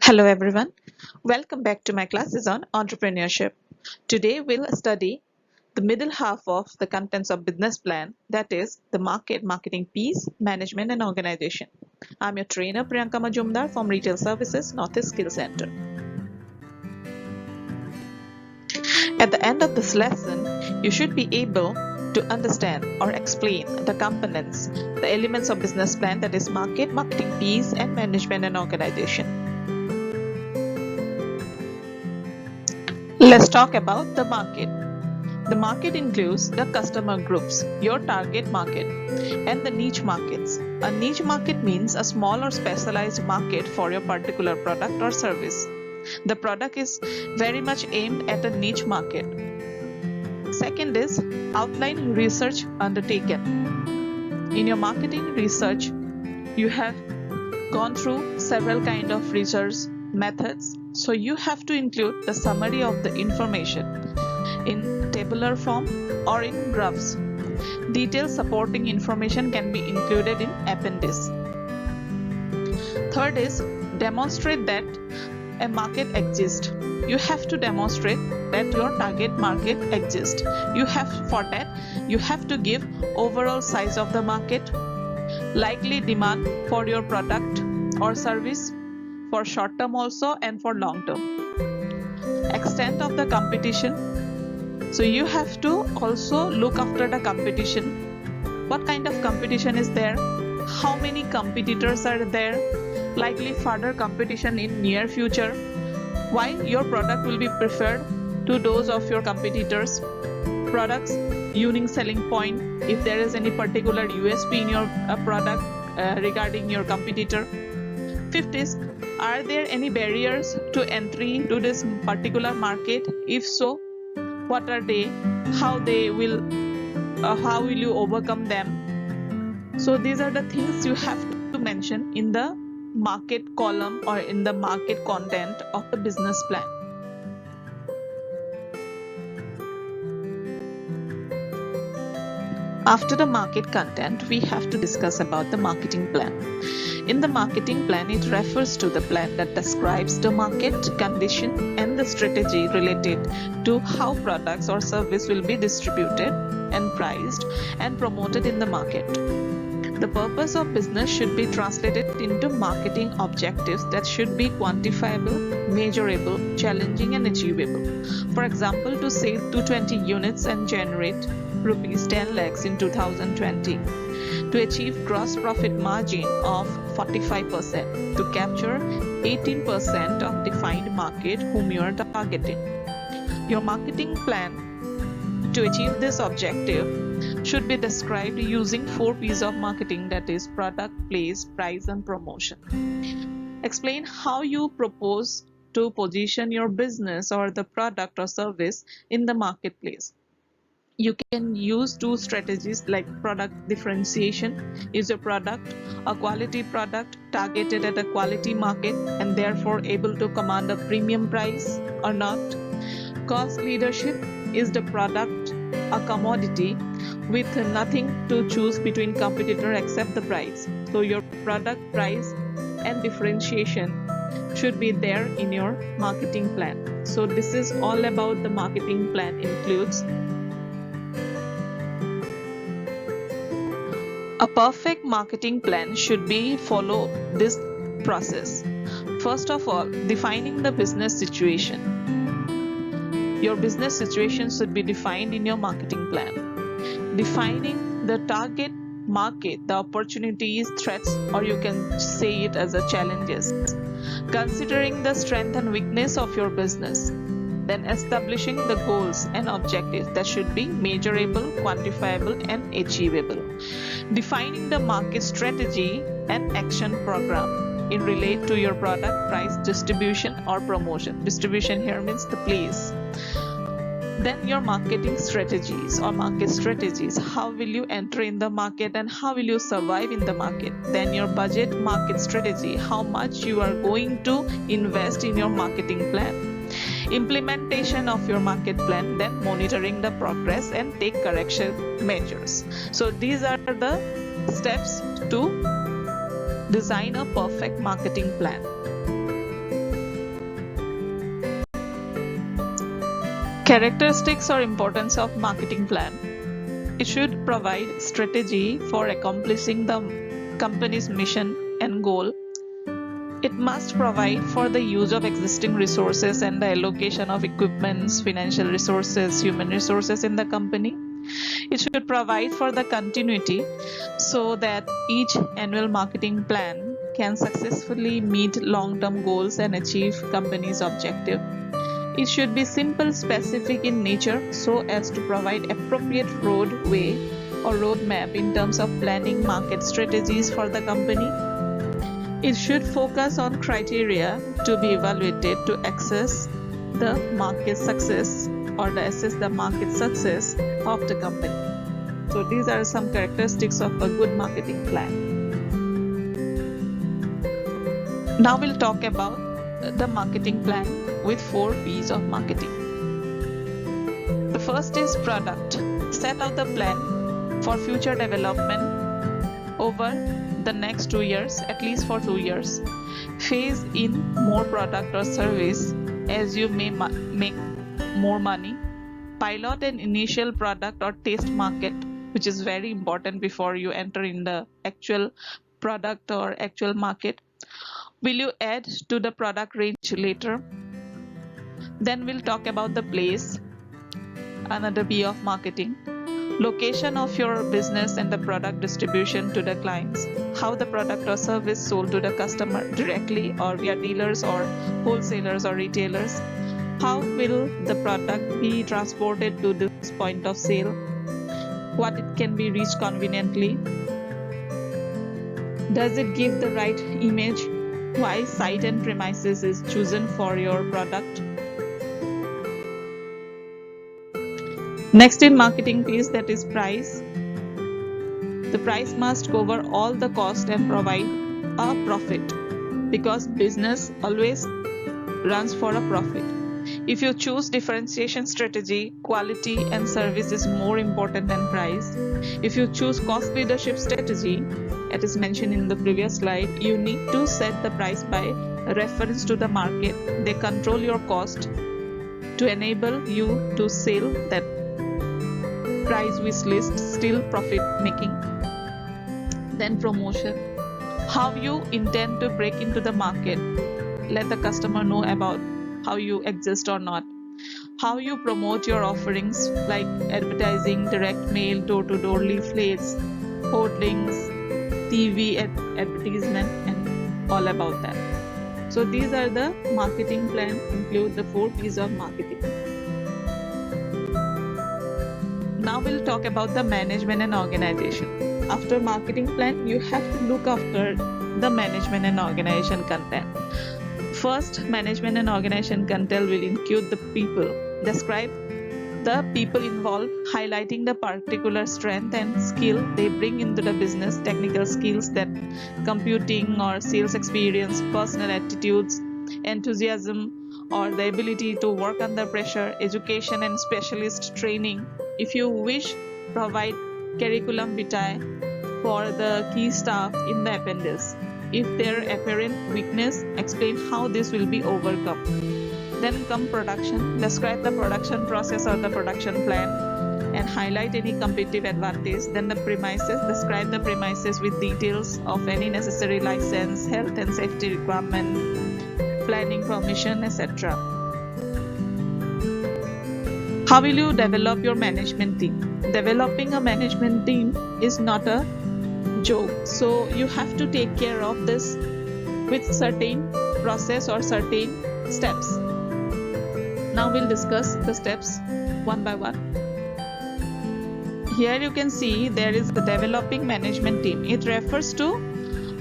Hello everyone, welcome back to my classes on entrepreneurship. Today we'll study the middle half of the contents of business plan, that is the marketing piece, management and organization. I'm your trainer Priyanka Majumdar from Retail Services Northeast Skill Center. At the end of this lesson, you should be able to understand or explain the components, the elements of business plan, that is marketing piece and management and organization. Let's talk about the market. The market includes the customer groups, your target market, and the niche markets. A niche market means a small or specialized market for your particular product or service. The product is very much aimed at a niche market. Second is outline research undertaken. In your marketing research, you have gone through several kind of research methods, so you have to include the summary of the information in tabular form or in graphs. Detailed supporting information can be included in appendix. Third is demonstrate that a market exists. You have to demonstrate that your target market exists. For that you have to give overall size of the market, likely demand for your product or service for short term also and for long term, extent of the competition. So you have to also look after the competition. What kind of competition is there? How many competitors are there? Likely further competition in near future. Why your product will be preferred to those of your competitors? Products, unique selling point, if there is any particular USP in your product regarding your competitor. Fifth is, are there any barriers to entry to this particular market? If so, what are they? How will you overcome them? So these are the things you have to mention in the market column or in the market content of the business plan. After the market content, we have to discuss about the marketing plan. In the marketing plan, it refers to the plan that describes the market condition and the strategy related to how products or service will be distributed and priced and promoted in the market. The purpose of business should be translated into marketing objectives that should be quantifiable, measurable, challenging and achievable. For example, to sell 220 units and generate rupees 10 lakhs in 2020, to achieve gross profit margin of 45%, to capture 18% of defined market whom you are targeting. Your marketing plan to achieve this objective should be described using 4 P's of marketing, that is product, place, price and promotion. Explain how you propose to position your business or the product or service in the marketplace. You can use 2 strategies like product differentiation. Is your product a quality product targeted at a quality market and therefore able to command a premium price or not? Cost leadership. Is the product a commodity with nothing to choose between competitor except the price? So your product, price and differentiation should be there in your marketing plan. So this is all about the marketing plan includes. A perfect marketing plan should be follow this process. First of all, defining the business situation. Your business situation should be defined in your marketing plan. Defining the target market, the opportunities, threats, or you can say it as a challenges. Considering the strength and weakness of your business. Then establishing the goals and objectives that should be measurable, quantifiable and achievable. Defining the market strategy and action program in relate to your product, price, distribution or promotion. Distribution here means the place. Then your marketing strategies or market strategies. How will you enter in the market and how will you survive in the market? Then your budget market strategy. How much you are going to invest in your marketing plan. Implementation of your market plan, then monitoring the progress and take correction measures. So these are the steps to design a perfect marketing plan. Characteristics or importance of marketing plan. It should provide strategy for accomplishing the company's mission and goal. It must provide for the use of existing resources and the allocation of equipments, financial resources, human resources in the company. It should provide for the continuity so that each annual marketing plan can successfully meet long-term goals and achieve company's objective. It should be simple, specific in nature so as to provide appropriate roadway or roadmap in terms of planning market strategies for the company. It should focus on criteria to be evaluated to assess the market success or to assess the market success of the company. So these are some characteristics of a good marketing plan. Now we'll talk about the marketing plan with 4 P's of marketing. The first is product. Set out the plan for future development over the next 2 years, at least for 2 years. Phase in more product or service as you may make more money. Pilot an initial product or test market, which is very important before you enter in the actual product or actual market. Will you add to the product range later? Then we'll talk about the place, another P of marketing. Location of your business and the product distribution to the clients. How the product or service sold to the customer directly or via dealers or wholesalers or retailers. How will the product be transported to this point of sale? What it can be reached conveniently? Does it give the right image? Why site and premises is chosen for your product? Next in marketing piece, that is price. The price must cover all the cost and provide a profit because business always runs for a profit. If you choose differentiation strategy, quality and service is more important than price. If you choose cost leadership strategy, as is mentioned in the previous slide, you need to set the price by reference to the market. They control your cost to enable you to sell that price wish list, still profit making. Then promotion. How you intend to break into the market. Let the customer know about how you exist or not. How you promote your offerings like advertising, direct mail, door-to-door leaflets, hoardings, TV advertisement, and all about that. So these are the marketing plan, include the 4 P's of marketing. Now we'll talk about the management and organization. After marketing plan, you have to look after the management and organization content. First, management and organization content will include the people. Describe the people involved, highlighting the particular strength and skill they bring into the business, technical skills that computing or sales experience, personal attitudes, enthusiasm, or the ability to work under pressure, education and specialist training. If you wish, provide curriculum vitae for the key staff in the appendix. If there apparent weakness, explain how this will be overcome. Then come production. Describe the production process or the production plan and highlight any competitive advantage. Then the premises. Describe the premises with details of any necessary license, health and safety requirement, planning permission, etc. How will you develop your management team? Developing a management team is not a joke. So you have to take care of this with certain process or certain steps. Now we'll discuss the steps one by one. Here you can see there is the developing management team. It refers to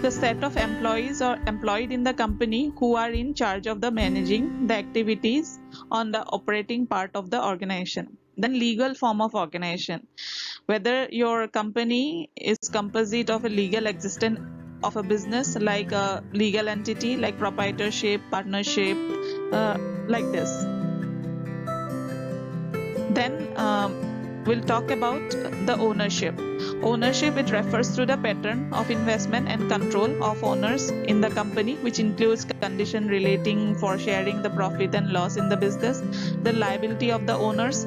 the set of employees or employed in the company who are in charge of the managing the activities on the operating part of the organization. Then legal form of organization. Whether your company is composite of a legal existence of a business like a legal entity like proprietorship, partnership, like this. Then we'll talk about the ownership. Ownership, it refers to the pattern of investment and control of owners in the company, which includes condition relating for sharing the profit and loss in the business. The liability of the owners,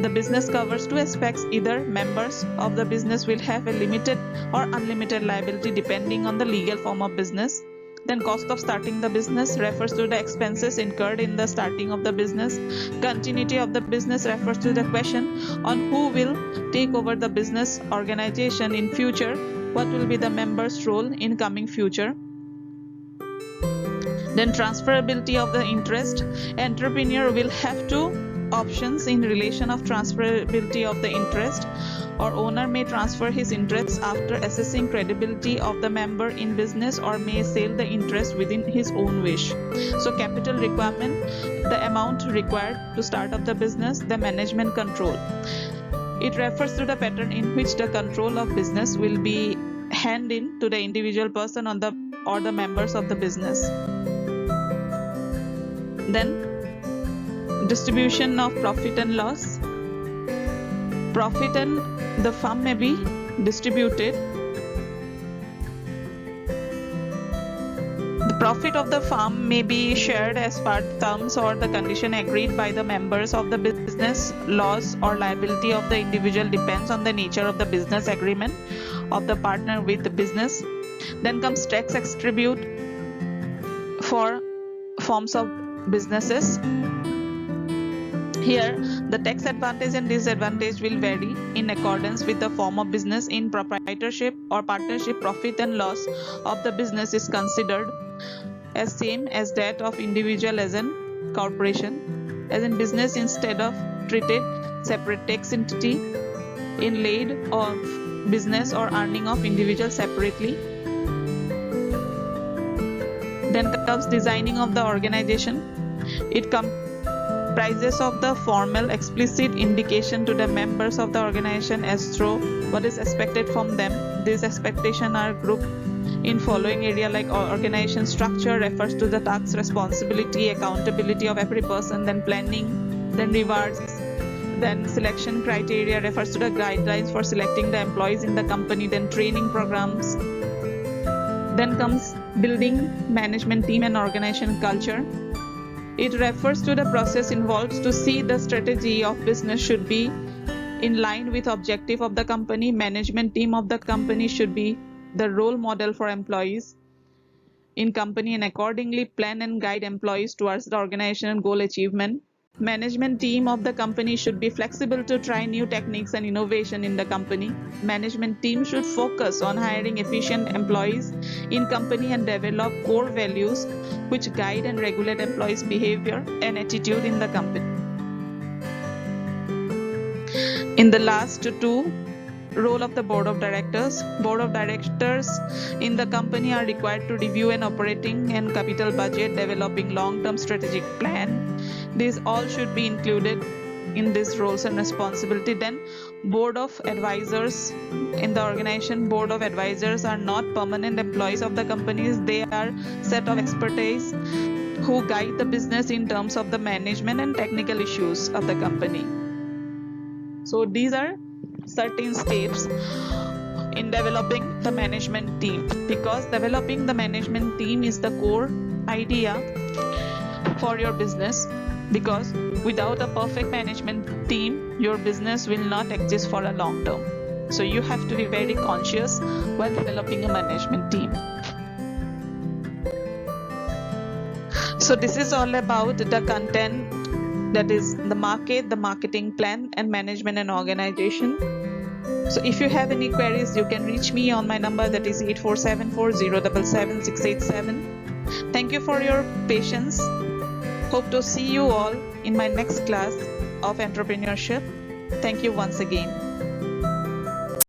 the business covers two aspects. Either members of the business will have a limited or unlimited liability depending on the legal form of business. Then cost of starting the business refers to the expenses incurred in the starting of the business. Continuity of the business refers to the question on who will take over the business organization in future, what will be the members' role in coming future. Then transferability of the interest. Entrepreneur will have two options in relation of transferability of the interest, or owner may transfer his interests after assessing credibility of the member in business, or may sell the interest within his own wish. So capital requirement, the amount required to start up the business. The management control, it refers to the pattern in which the control of business will be handed in to the individual person or the members of the business. Then distribution of profit and loss. Profit and the firm may be distributed. The profit of the firm may be shared as per terms or the condition agreed by the members of the business. Loss or liability of the individual depends on the nature of the business agreement of the partner with the business. Then comes tax attribute for forms of businesses. Here, the tax advantage and disadvantage will vary in accordance with the form of business. In proprietorship or partnership, profit and loss of the business is considered as same as that of individual as in corporation. As in business, instead of treated separate tax entity in laid of business or earning of individual separately. Then comes designing of the organization. It comprises of the formal explicit indication to the members of the organization as through what is expected from them. These expectations are grouped in following area like organization structure refers to the tasks, responsibility, accountability of every person, then planning, then rewards, then selection criteria refers to the guidelines for selecting the employees in the company, then training programs. Then comes building management team and organization culture. It refers to the process involved to see the strategy of business should be in line with objective of the company. Management team of the company should be the role model for employees in company and accordingly plan and guide employees towards the organization goal achievement. Management team of the company should be flexible to try new techniques and innovation in the company. Management team should focus on hiring efficient employees in company and develop core values which guide and regulate employees' behavior and attitude in the company. In the last two, role of the board of directors. Board of directors in the company are required to review an operating and capital budget, developing long-term strategic plan. These all should be included in these roles and responsibility. Then board of advisors in the organization. Board of advisors are not permanent employees of the companies. They are set of expertise who guide the business in terms of the management and technical issues of the company. So these are certain steps in developing the management team, because developing the management team is the core idea for your business, because without a perfect management team your business will not exist for a long term. So you have to be very conscious while developing a management team. So this is all about the content, that is the market, the marketing plan, and management and organization. So if you have any queries, you can reach me on my number, that is 8474077687. Thank you for your patience. Hope to see you all in my next class of entrepreneurship. Thank you once again.